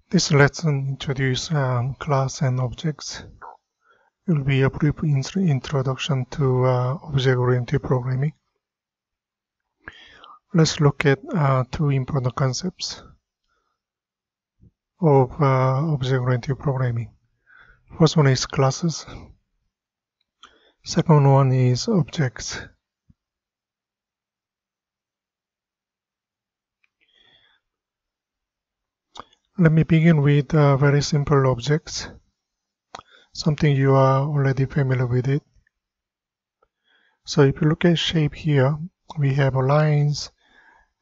This lesson introduces class and objects. It will be a brief introduction to object-oriented programming. Let's look at two important concepts of object-oriented programming. First one is classes. Second one is objects. Let me begin with very simple objects, something you are already familiar with it. So if you look at shape here, we have lines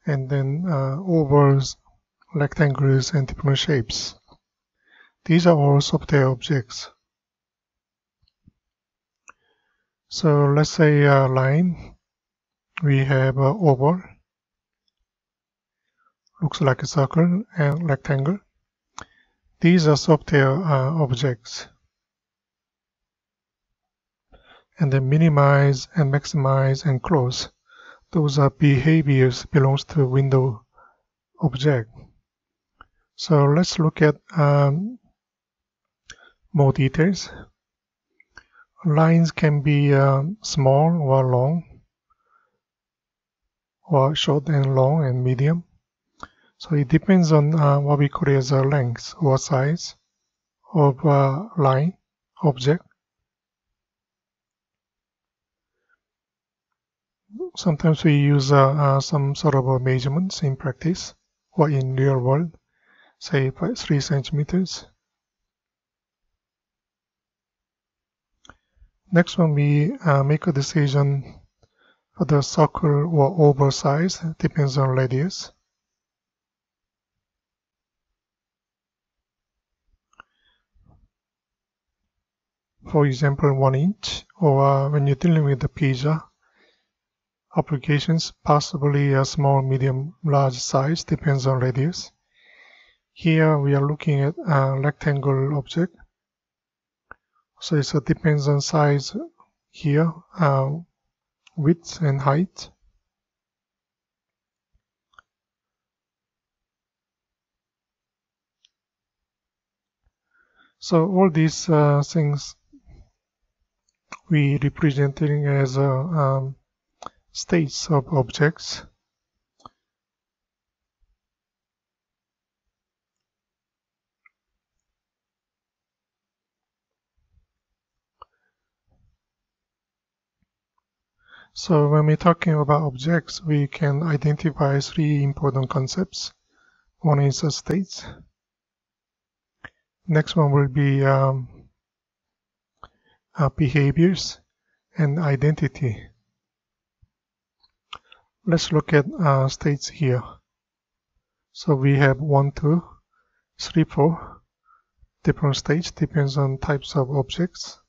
and then ovals, rectangles, and different shapes. These are all software objects. So let's say a line, we have an oval, looks like a circle, and rectangle. These are software objects. And then minimize and maximize and close. Those are behaviors belongs to window object. So let's look at more details. Lines can be small or long, or short and long and medium. So it depends on what we call as a length or size of line object. Sometimes we use some sort of measurements in practice or in real world, say 3 centimeters. Next one, we make a decision for the circle or oval size, depends on radius. For example, 1 inch, or when you're dealing with the pizza applications, possibly a small, medium, large size, depends on radius. Here we are looking at a rectangle object. So it depends on size here, width and height. So all these things we representing as states of objects. So when we're talking about objects, we can identify 3 important concepts. One is states. Next one will be behaviors and identity. Let's look at states here. So we have 1, 2, 3, 4 different states, depends on types of objects.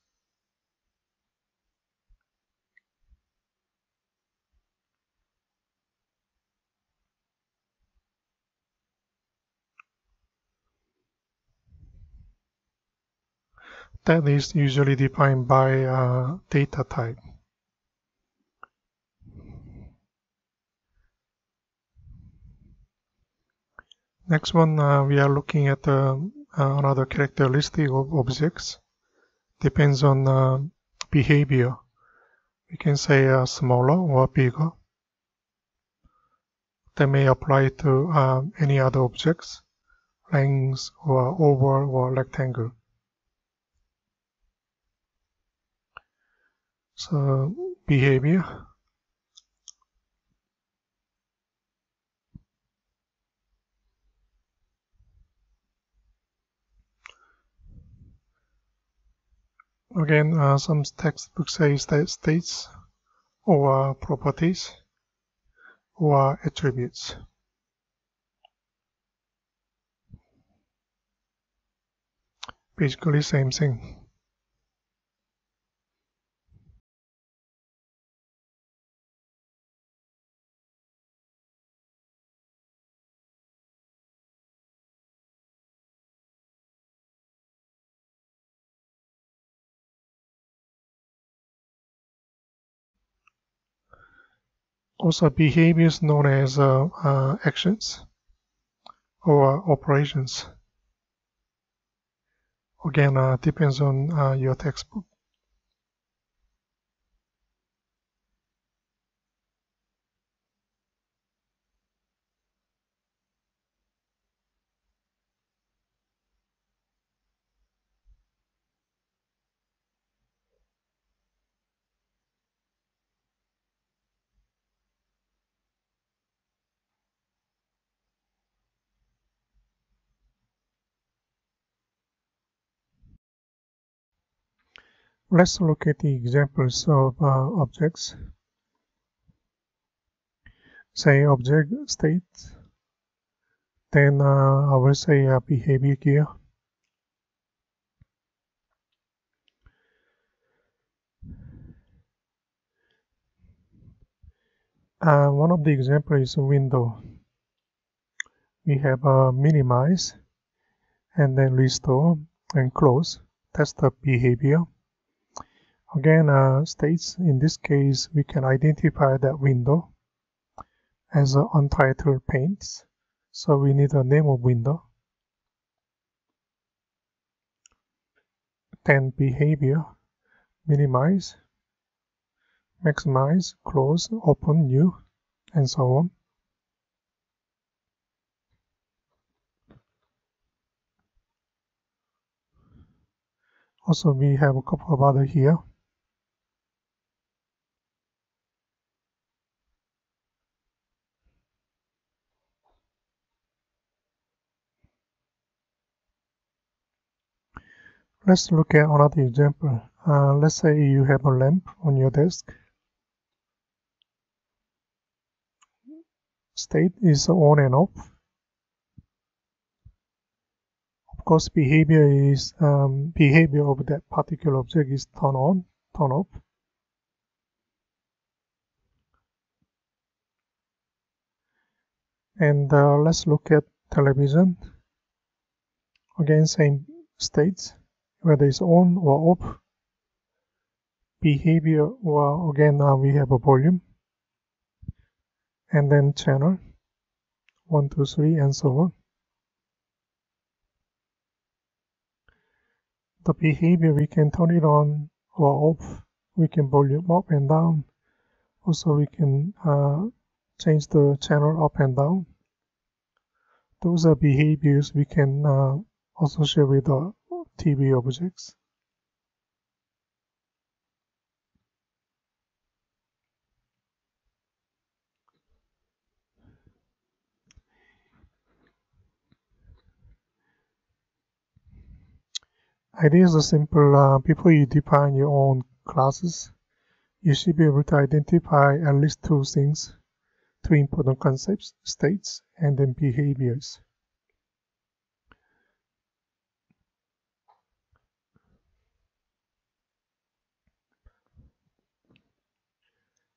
That is usually defined by data type. Next one, we are looking at another characteristic of objects. Depends on behavior. We can say smaller or bigger. That may apply to any other objects, length or oval or rectangle. So behavior. Again, some textbooks say states or properties or attributes. Basically same thing. Also, behaviors known as actions or operations. Again, depends on your textbook. Let's look at the examples of objects. Say object state, then I will say behavior here. One of the examples is a window. We have minimize and then restore and close. That's the behavior. Again, states, in this case, we can identify that window as an untitled paint. So we need a name of window. Then behavior, minimize, maximize, close, open, new, and so on. Also, we have a couple of other here. Let's look at another example. Let's say you have a lamp on your desk. State is on and off. Of course, behavior of that particular object is turn on, turn off. And let's look at television. Again, same states, whether it's on or off. Behavior, well, again, we have a volume. And then channel, 1, 2, 3, and so on. The behavior, we can turn it on or off. We can volume up and down. Also, we can change the channel up and down. Those are behaviors we can associate with the TV objects. Ideas are simple. Before you define your own classes, you should be able to identify at least two things, two important concepts, states, and then behaviors.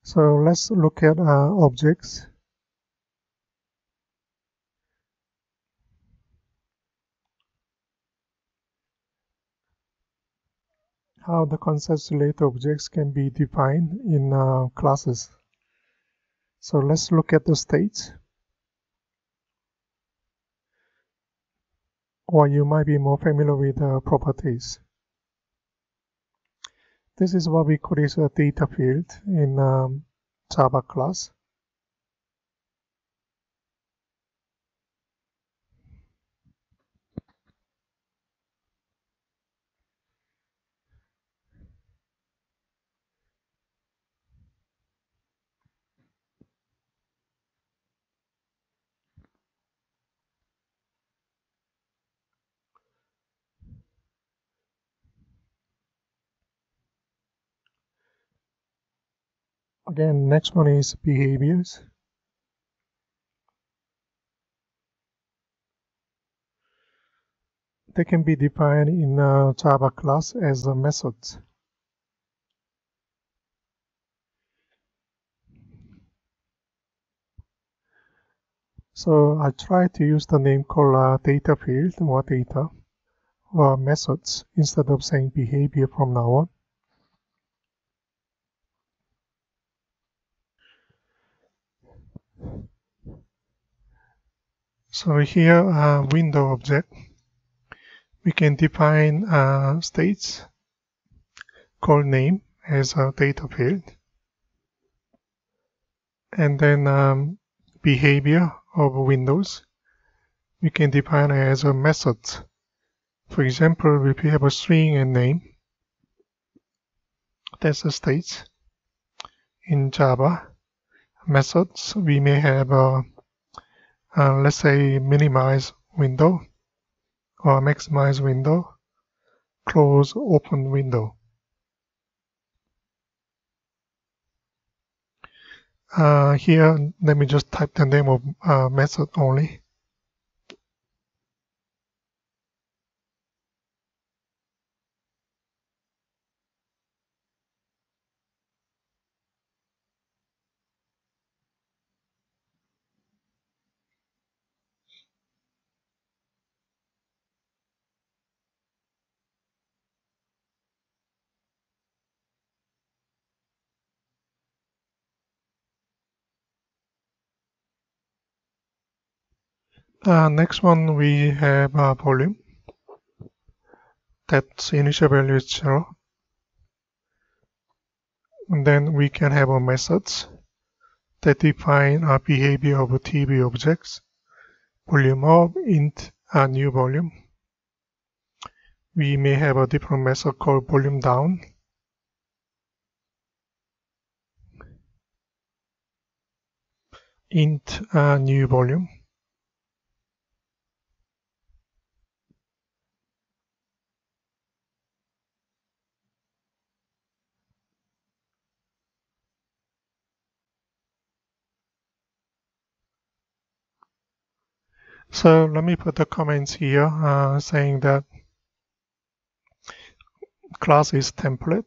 So let's look at objects. How the concepts related to objects can be defined in classes. So let's look at the states. Or you might be more familiar with properties. This is what we call as a data field in Java class. Again, next one is behaviors. They can be defined in Java class as methods. So I try to use the name called data field or data or methods instead of saying behavior from now on. So here, window object. We can define states called name as a data field, and then behavior of windows we can define as a method. For example, if we have a string and name, that's a state. In Java methods, we may have let's say minimize window or maximize window, close open window. Here, let me just type the name of method only. Next one, we have volume. That's initial value is 0. And then we can have methods that define behavior of TV objects. Volume of int new volume. We may have a different method called volume down. Int new volume. So let me put the comments here saying that class is template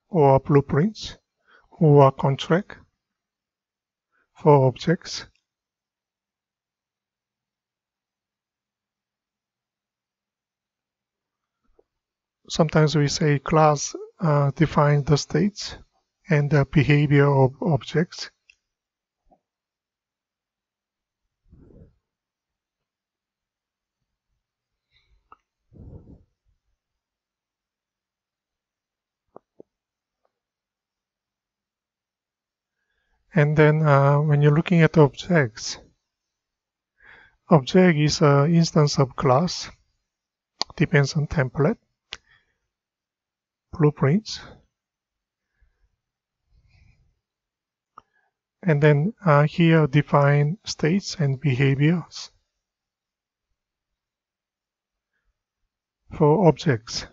or blueprints or contract for objects. Sometimes we say class defines the states and the behavior of objects. And then when you're looking at objects, object is an instance of class, depends on template, blueprints, and then here define states and behaviors for objects.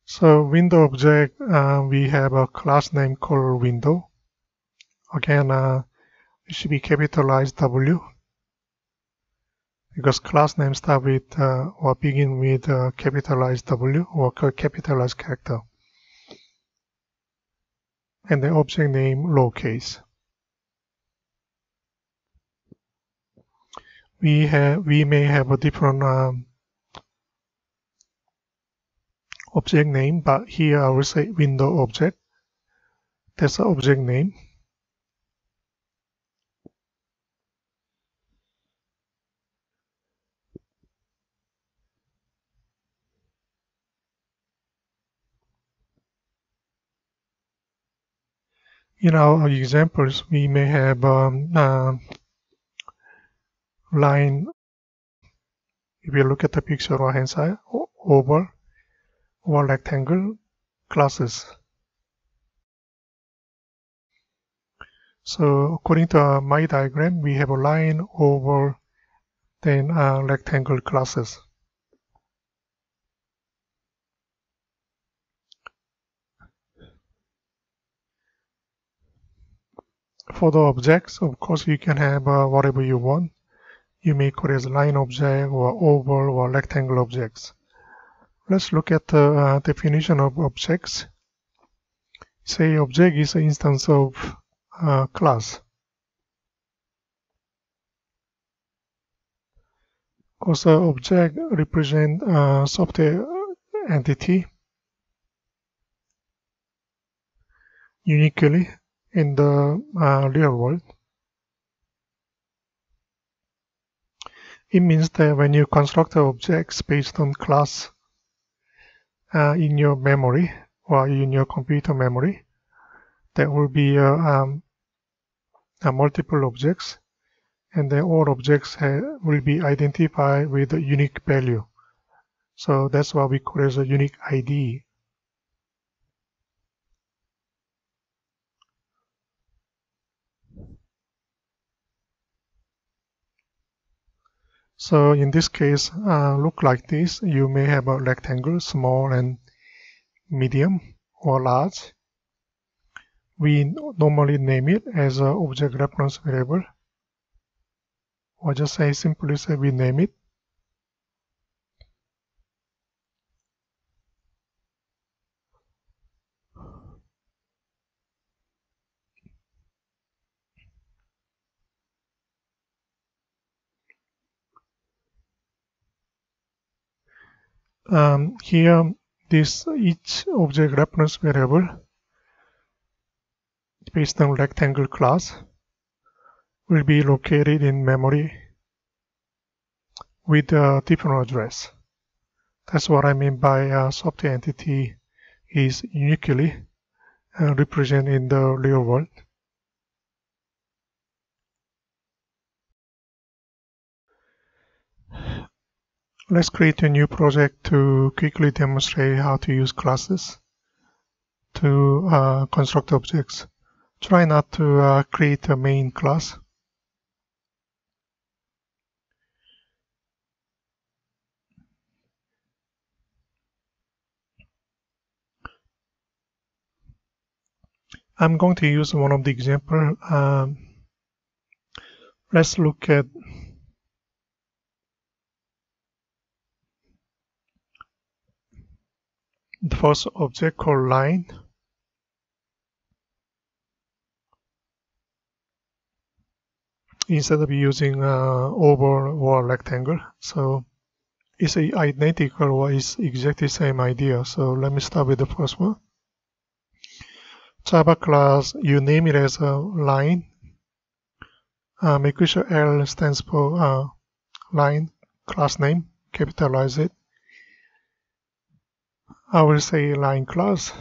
So window object, we have a class name called window. Again, it should be capitalized W because class names start with or begin with capitalized W or capitalized character, and the object name lowercase. We may have a different object name, but here I will say window object. That's the object name. In our examples, we may have line. If you look at the picture right hand side, oval or rectangle classes. So according to my diagram, we have a line, oval, then rectangle classes. For the objects, of course, you can have whatever you want. You may call it as line object or oval or rectangle objects. Let's look at the definition of objects. Say object is an instance of class. Also, object represent software entity uniquely in the real world. It means that when you construct objects based on class in your memory or in your computer memory, there will be multiple objects, and then all objects will be identified with a unique value. So that's what we call as a unique ID. So in this case, look like this. You may have a rectangle, small and medium or large. We normally name it as an object reference variable, or just simply say we name it. Here, each object reference variable based on rectangle class will be located in memory with a different address. That's what I mean by software entity is uniquely represented in the real world. Let's create a new project to quickly demonstrate how to use classes to construct objects. Try not to create a main class. I'm going to use one of the examples. Let's look at the first object called line. Instead of using oval or rectangle, so it's identical or it's exactly the same idea. So let me start with the first one. Java class, you name it as a line. Make sure L stands for line class name, capitalize it. I will say line class.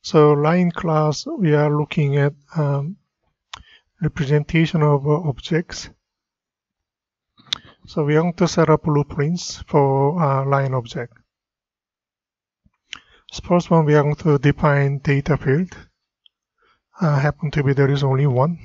So line class, we are looking at representation of objects. So we are going to set up blueprints for line object. First one, we are going to define data field. Happen to be there is only one.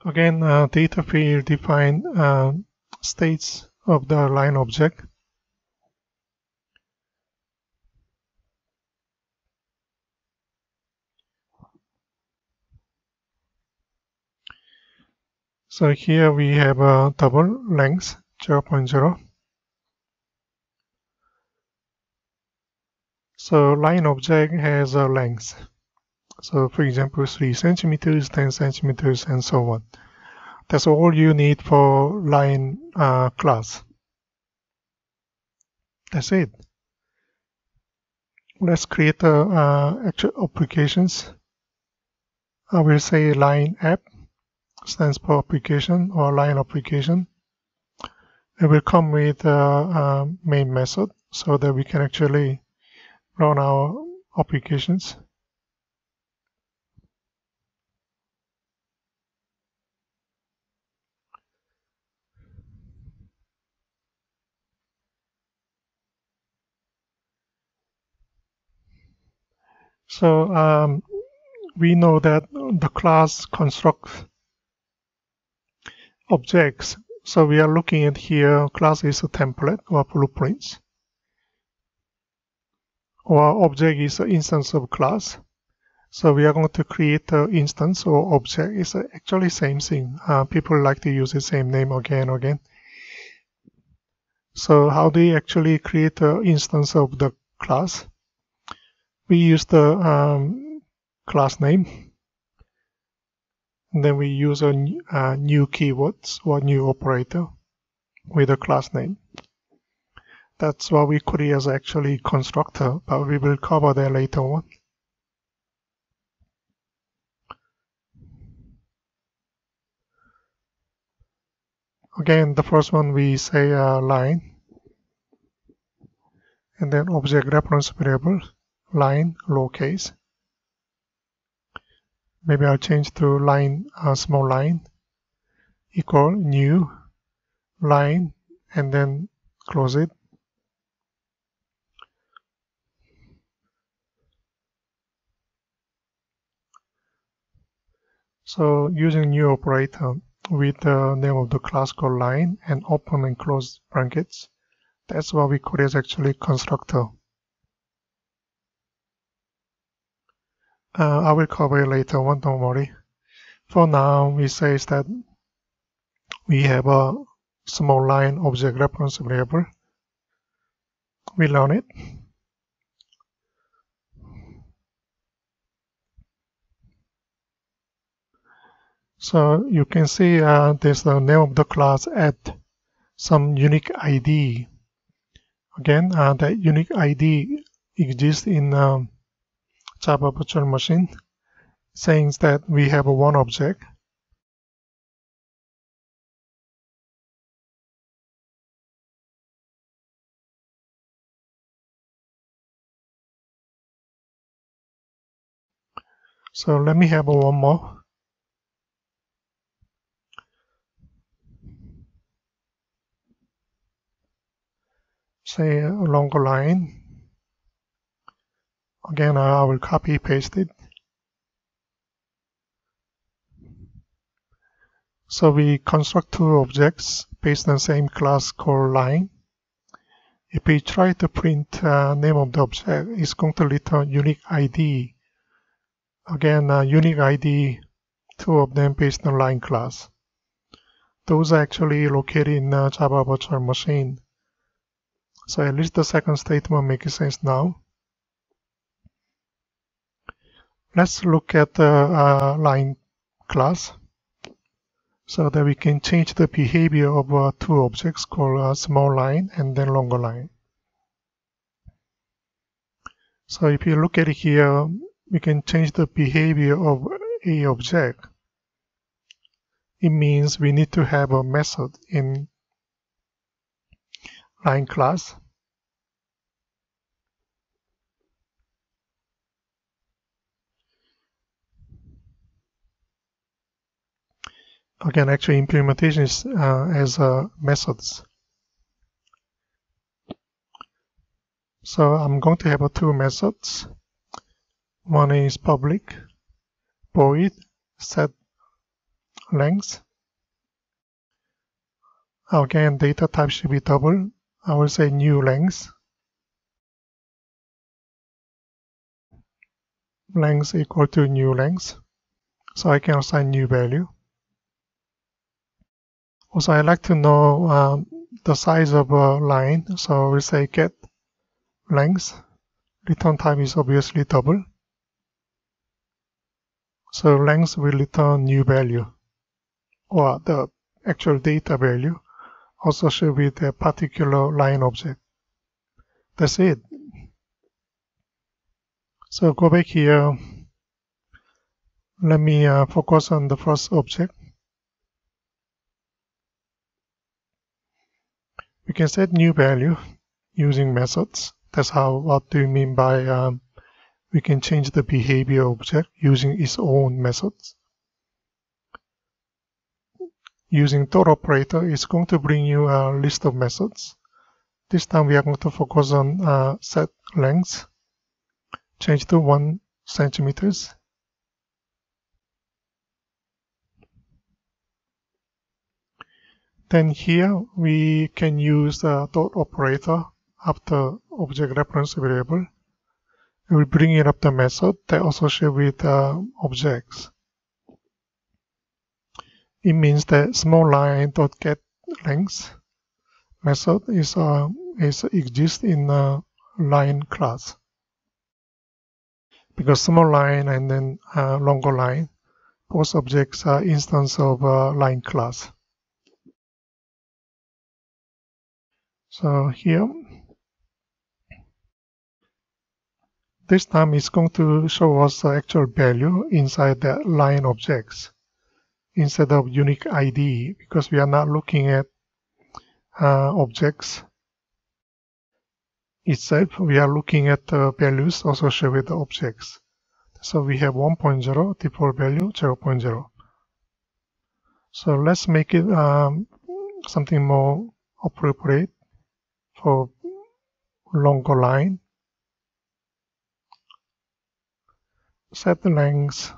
Again, data field define states of the line object. So here we have a double length 0.0. So line object has a length. So for example, 3 centimeters, 10 centimeters, and so on. That's all you need for line class. That's it. Let's create actual applications. I will say line app stands for application or line application. It will come with a main method so that we can actually run our applications. So we know that the class constructs objects. So we are looking at here, class is a template or blueprints, or object is an instance of class. So we are going to create an instance or object. It's actually same thing. People like to use the same name again and again. So how do you actually create an instance of the class? We use the class name, and then we use a new keywords or new operator with a class name. That's what we create as actually constructor, but we will cover that later on. Again, the first one we say line, and then object reference variable, line, lowercase. Maybe I'll change to line, small line, equal new line, and then close it. So using new operator with the name of the class called line and open and close brackets, that's what we call as actually constructor. I will cover it later on, don't worry. For now, we say that we have a small line object reference variable. We learn it. So you can see there's the name of the class at some unique ID. Again, that unique ID exists in Java virtual machine, saying that we have one object. So let me have one more. Say a longer line. Again, I will copy paste it. So we construct two objects based on the same class called line. If we try to print name of the object, it's going to return unique ID. Again, unique ID, two of them based on line class. Those are actually located in Java virtual machine. So at least the second statement makes sense now. Let's look at the line class so that we can change the behavior of two objects called small line and then longer line. So if you look at it here, we can change the behavior of a object. It means we need to have a method in line class. Again, actually implementation is as methods. So I'm going to have two methods. One is public void set length. Again, data type should be double. I will say new length. Length equal to new length. So I can assign new value. Also, I like to know the size of a line. So we'll say get length. Return type is obviously double. So length will return new value, or the actual data value also should be the particular line object. That's it. So go back here. Let me focus on the first object. We can set new value using methods. That's how, what do you mean by we can change the behavior object using its own methods. Using dot operator, it's going to bring you a list of methods. This time we are going to focus on set length. Change to 1 centimeters. Then here we can use the dot operator after object reference variable, we will bring in up the method that associate with objects. It means that small line dot get length method is exists in line class, because small line and then longer line, both objects are instance of line class. So here, this time it's going to show us the actual value inside the line objects instead of unique ID, because we are not looking at objects itself, we are looking at the values associated with the objects. So we have 1.0, default value 0.0. So let's make it something more appropriate for longer line. Set the length,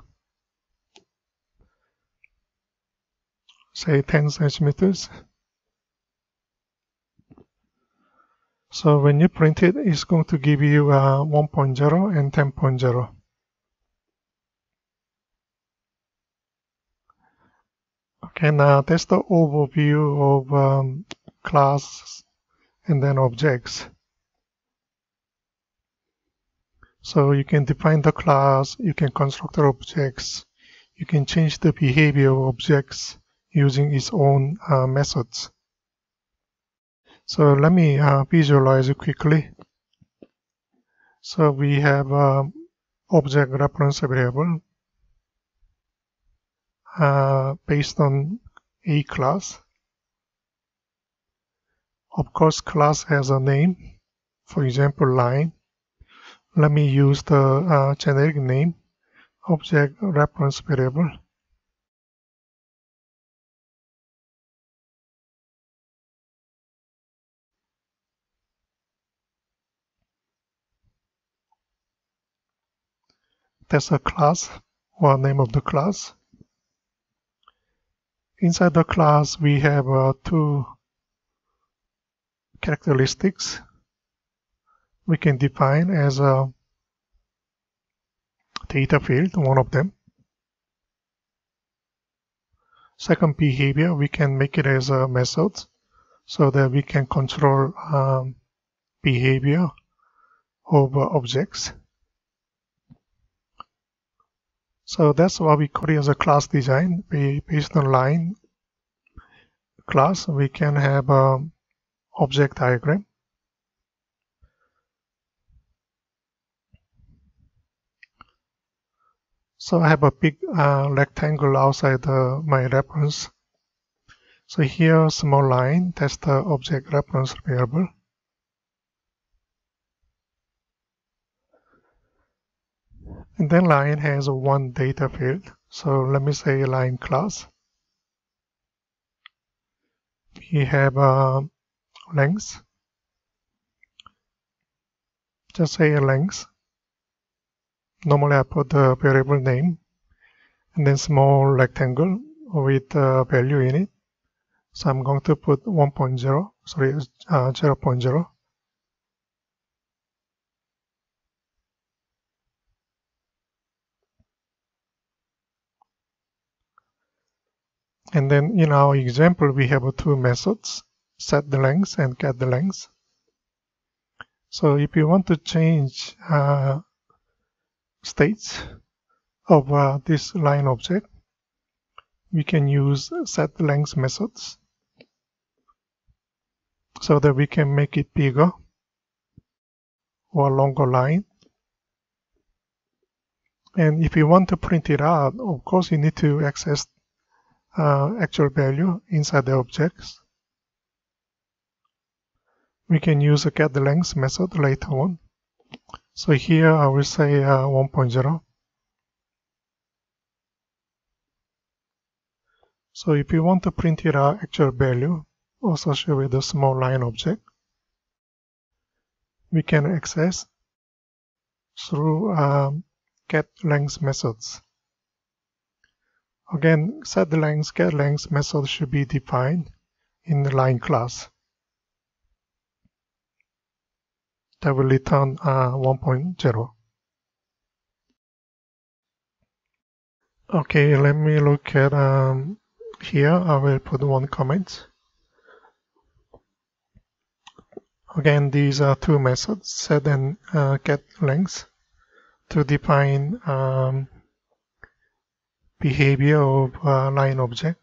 say 10 centimeters. So when you print it, it's going to give you 1.0 and 10.0. Okay, now that's the overview of class and then objects. So you can define the class, you can construct the objects, you can change the behavior of objects using its own methods. So let me visualize it quickly. So we have object reference variable based on a class. Of course, class has a name, for example, line. Let me use the generic name, object reference variable. That's a class, or name of the class. Inside the class, we have two characteristics we can define as a data field, one of them. Second behavior, we can make it as a method so that we can control behavior of objects. So that's what we call it as a class design. Based on line class, we can have an object diagram. So I have a big rectangle outside my reference. So here, small line, that's the object reference variable. And then line has one data field. So let me say line class. We have length. Just say length. Normally I put the variable name and then small rectangle with value in it. So I'm going to put 1.0, sorry, 0.0. And then in our example, we have two methods, set the length and get the length. So if you want to change states of this line object, we can use set length methods so that we can make it bigger or longer line. And if you want to print it out, of course you need to access actual value inside the objects. We can use a get the length method later on. So here I will say 1.0. So if you want to print it out actual value associated with the small line object, we can access through get length methods. Again, set the length, get length method should be defined in the line class. That will return 1.0. Okay, let me look at here. I will put one comment. Again, these are two methods, set and get length, to define behavior of line object.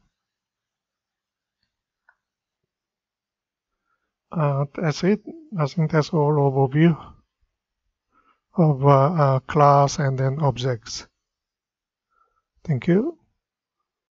That's it. I think that's all overview of class and then objects. Thank you.